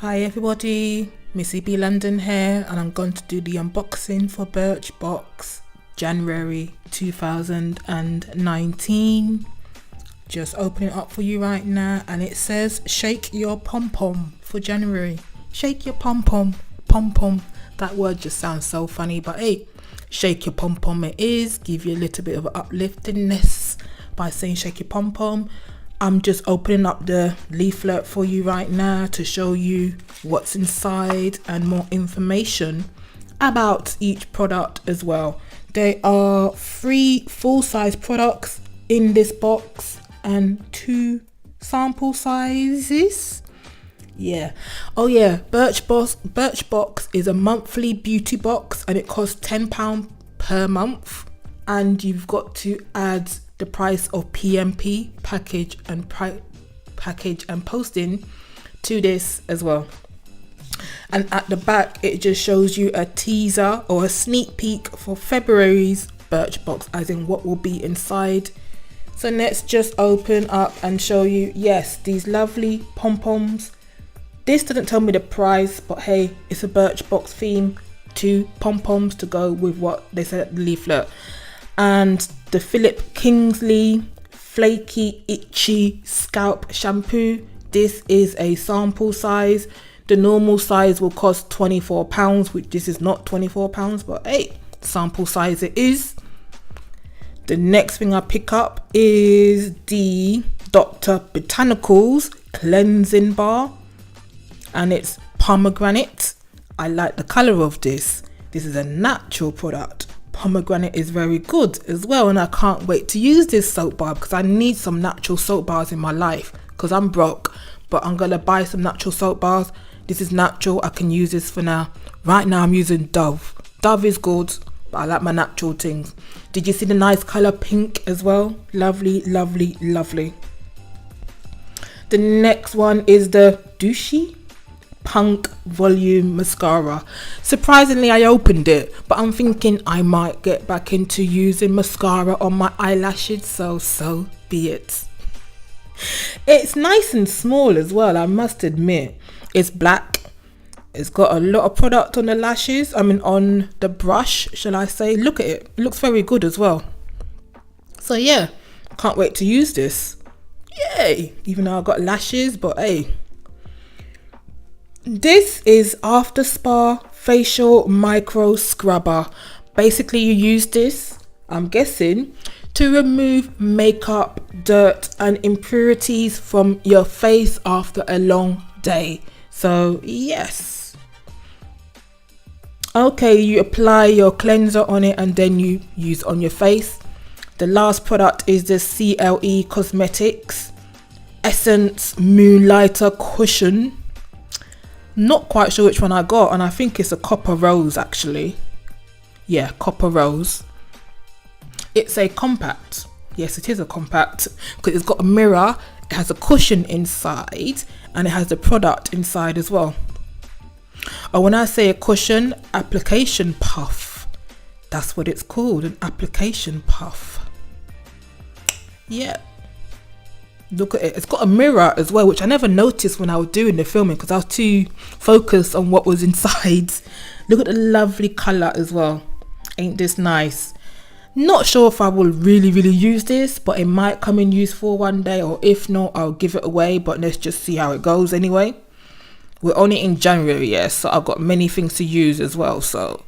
Hi everybody, Missybeelondon here, and I'm going to do the unboxing for Birchbox January 2019. Just opening it up for you right now, and it says shake your pom-pom for January. Shake your pom-pom, pom-pom. That word just sounds so funny, but hey, shake your pom-pom it is. Give you a little bit of upliftingness by saying shake your pom-pom. I'm just opening up the leaflet for you right now to show you what's inside and more information about each product as well. There are 3 full-size products in this box and 2 sample sizes. Birchbox is a monthly beauty box, and it costs £10 per month, and you've got to add the price of PMP, package and posting to this as well. And at the back it just shows you a teaser or a sneak peek for February's Birchbox, as in what will be inside. So let's just open up and show you, yes, these lovely pom-poms. This doesn't tell me the price, but hey, it's a Birchbox theme, 2 pom-poms to go with what they said at the leaflet. And the Philip Kingsley Flaky Itchy Scalp Shampoo. This is a sample size. The normal size will cost £24, which this is not £24, but hey, sample size it is. The next thing I pick up is the Dr. Botanicals Cleansing Bar, and it's pomegranate. I like the color of this. This is a natural product. Pomegranate is very good as well, and I can't wait to use this soap bar because I need some natural soap bars in my life because I'm broke, but I'm gonna buy some natural soap bars. This is natural. I can use this for now. Right now I'm using Dove. Dove is good, but I like my natural things. Did you see the nice color pink as well? Lovely, lovely, lovely. The next one is the Douchey Punk Volume Mascara. Surprisingly, I opened it, but I'm thinking I might get back into using mascara on my eyelashes, so be it. It's nice and small as well, I must admit. It's black. It's got a lot of product on the lashes, on the brush, shall I say. Look at it. It looks very good as well. So yeah, can't wait to use this. Yay! Even though I've got lashes, but hey. This is After Spa Facial Micro Scrubber. Basically, you use this, I'm guessing, to remove makeup, dirt and impurities from your face after a long day. So yes. Okay, you apply your cleanser on it and then you use on your face. The last product is the CLE Cosmetics Essence Moonlighter Cushion. Not quite sure which one I got, and I think it's a copper rose actually. Yeah, copper rose. It's a compact. Yes, it is a compact because it's got a mirror, it has a cushion inside, and it has the product inside as well. Oh, when I say a cushion, application puff. That's what it's called, an application puff. Yeah. Look at it. It's got a mirror as well, which I never noticed when I was doing the filming because I was too focused on what was inside. Look at the lovely colour as well. Ain't this nice? Not sure if I will really use this, but it might come in useful one day, or if not, I'll give it away. But let's just see how it goes anyway. We're only in January, yes, so I've got many things to use as well. So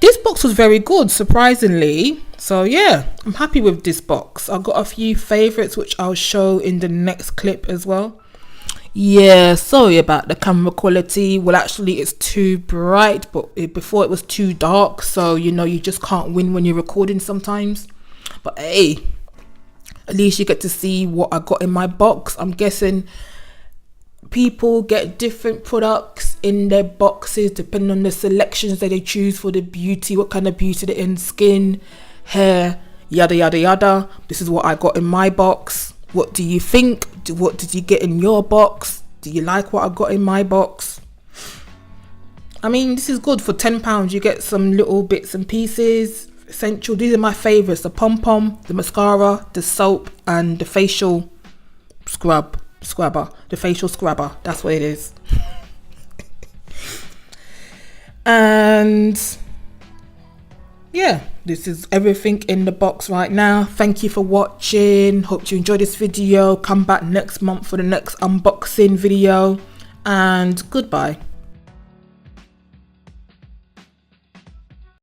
this box was very good, surprisingly. So yeah, I'm happy with this box. I've got a few favorites which I'll show in the next clip as well. Yeah, sorry about the camera quality. Well, actually it's too bright, but before it was too dark, so you just can't win when you're recording sometimes. But hey, at least you get to see what I got in my box. I'm guessing people get different products in their boxes depending on the selections that they choose for the beauty, what kind of beauty they're in, skin, hair, yada yada yada. This is what I got in my box. What do you think? What did you get in your box? Do you like what I got in my box? This is good. For £10 you get some little bits and pieces. Essential. These are my favorites: the pom-pom, the mascara, the soap, and the facial scrubber, the facial scrubber. That's what it is. And yeah, this is everything in the box right now. Thank you for watching. Hope you enjoyed this video. Come back next month for the next unboxing video, and goodbye.